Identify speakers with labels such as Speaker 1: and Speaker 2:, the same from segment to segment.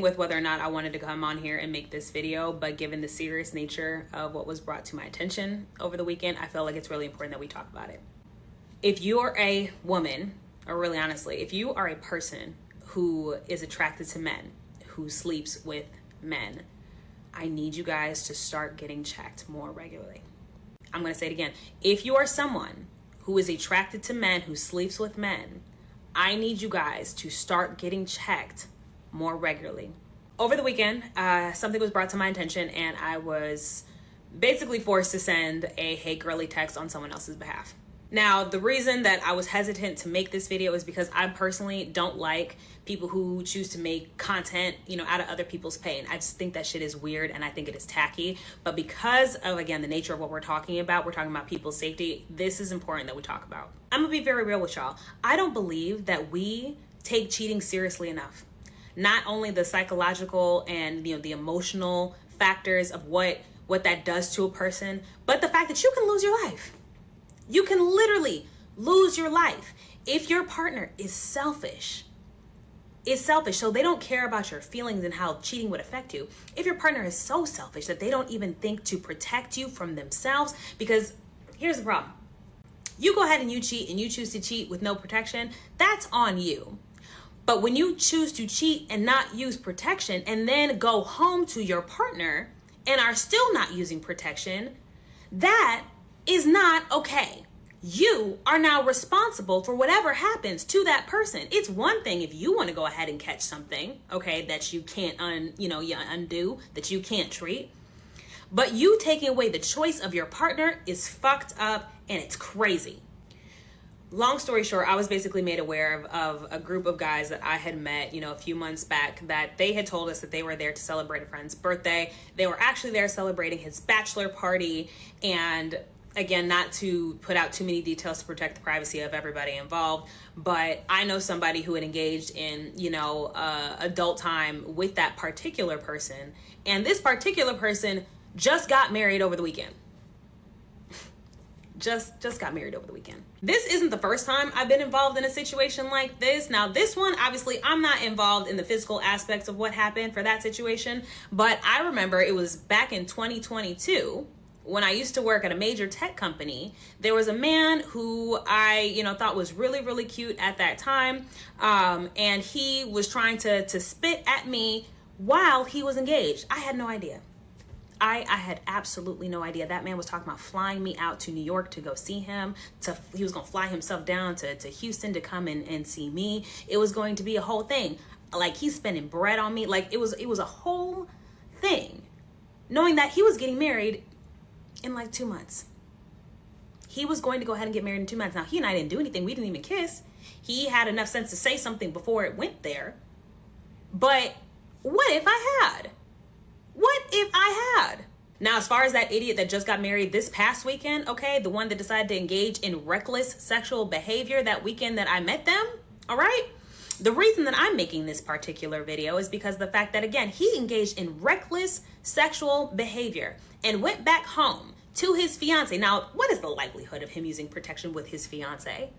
Speaker 1: with whether or not I wanted to come on here and make this video, but given the serious nature of what was brought to my attention over the weekend, I feel like it's really important that we talk about it. If you're a woman, or really honestly, if you are a person who is attracted to men, who sleeps with men, I need you guys to start getting checked more regularly. I'm going to say it again. If you are someone who is attracted to men, who sleeps with men, I need you guys to start getting checked more regularly. Over the weekend, something was brought to my attention and I was basically forced to send a hey girly text on someone else's behalf. Now, the reason that I was hesitant to make this video is because I personally don't like people who choose to make content, out of other people's pain. I just think that shit is weird and I think it is tacky. But because of, again, the nature of what we're talking about people's safety, this is important that we talk about. I'm gonna be very real with y'all. I don't believe that we take cheating seriously enough. Not only the psychological and the emotional factors of what that does to a person, but the fact that you can lose your life. You can literally lose your life if your partner is selfish. So they don't care about your feelings and how cheating would affect you. If your partner is so selfish that they don't even think to protect you from themselves, because here's the problem. You go ahead and you cheat and you choose to cheat with no protection, that's on you. But when you choose to cheat and not use protection and then go home to your partner and are still not using protection, that is not okay. You are now responsible for whatever happens to that person. It's one thing if you want to go ahead and catch something, okay, that you can't undo, that you can't treat. But you taking away the choice of your partner is fucked up and it's crazy. Long story short, I was basically made aware of a group of guys that I had met, a few months back, that they had told us that they were there to celebrate a friend's birthday. They were actually there celebrating his bachelor party. And again, not to put out too many details to protect the privacy of everybody involved, but I know somebody who had engaged in, adult time with that particular person. And this particular person just got married over the weekend. Just got married over the weekend. This isn't the first time I've been involved in a situation like this. Now, this one, obviously, I'm not involved in the physical aspects of what happened for that situation, but I remember it was back in 2022 when I used to work at a major tech company. There was a man who I, thought was really, really cute at that time, and he was trying to spit at me while he was engaged. I had no idea. I had absolutely no idea. That man was talking about flying me out to New York to go see him. He was going to fly himself down to Houston to come and see me. It was going to be a whole thing. Like, he's spending bread on me. Like, it was a whole thing. Knowing that he was getting married in like 2 months. He was going to go ahead and get married in 2 months. Now, he and I didn't do anything. We didn't even kiss. He had enough sense to say something before it went there. But what if I had? What if I had? Now, as far as that idiot that just got married this past weekend, okay, the one that decided to engage in reckless sexual behavior that weekend that I met them, all right? The reason that I'm making this particular video is because of the fact that, again, he engaged in reckless sexual behavior and went back home to his fiance. Now, what is the likelihood of him using protection with his fiance?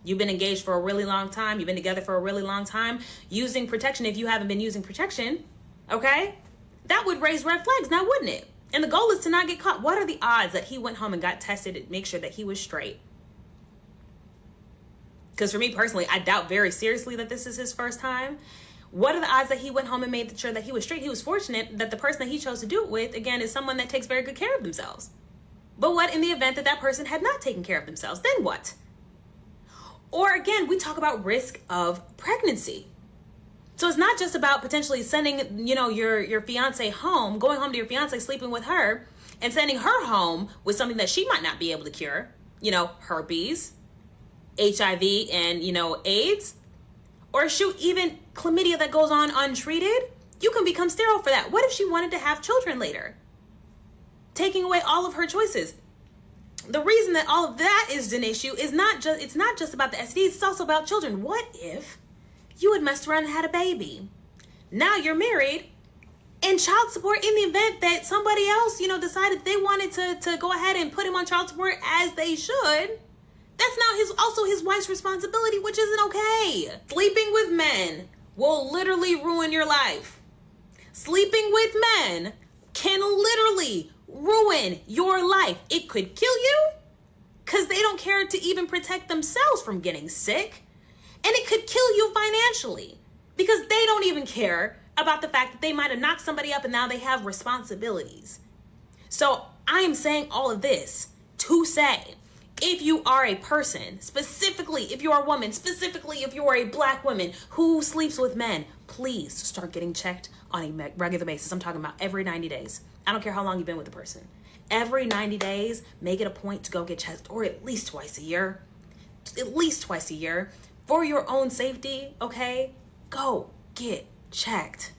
Speaker 1: You've been engaged for a really long time. You've been together for a really long time. Using protection, if you haven't been using protection, okay, that would raise red flags now, wouldn't it? And the goal is to not get caught. What are the odds that he went home and got tested to make sure that he was straight? Because for me personally, I doubt very seriously that this is his first time. What are the odds that he went home and made sure that he was straight? He was fortunate that the person that he chose to do it with, again, is someone that takes very good care of themselves. But what in the event that that person had not taken care of themselves? Then what? Or again, we talk about risk of pregnancy. So it's not just about potentially sending, your fiance home, going home to your fiance, sleeping with her, and sending her home with something that she might not be able to cure, herpes, HIV, and, AIDS, or shoot, even chlamydia that goes on untreated. You can become sterile for that. What if she wanted to have children later? Taking away all of her choices. The reason that all of that is an issue is it's not just about the STDs, it's also about children. What if you had messed around and had a baby? Now you're married, and child support, in the event that somebody else, decided they wanted to go ahead and put him on child support, as they should, that's now also his wife's responsibility, which isn't okay. Sleeping with men will literally ruin your life. Sleeping with men can literally ruin your life. It could kill you because they don't care to even protect themselves from getting sick. And it could kill you financially because they don't even care about the fact that they might have knocked somebody up and now they have responsibilities. So I am saying all of this to say, if you are a person, specifically if you are a woman, specifically if you are a black woman who sleeps with men, please start getting checked on a regular basis. I'm talking about every 90 days. I don't care how long you've been with the person. Every 90 days, make it a point to go get checked, or at least twice a year. At least twice a year. For your own safety, okay? Go get checked.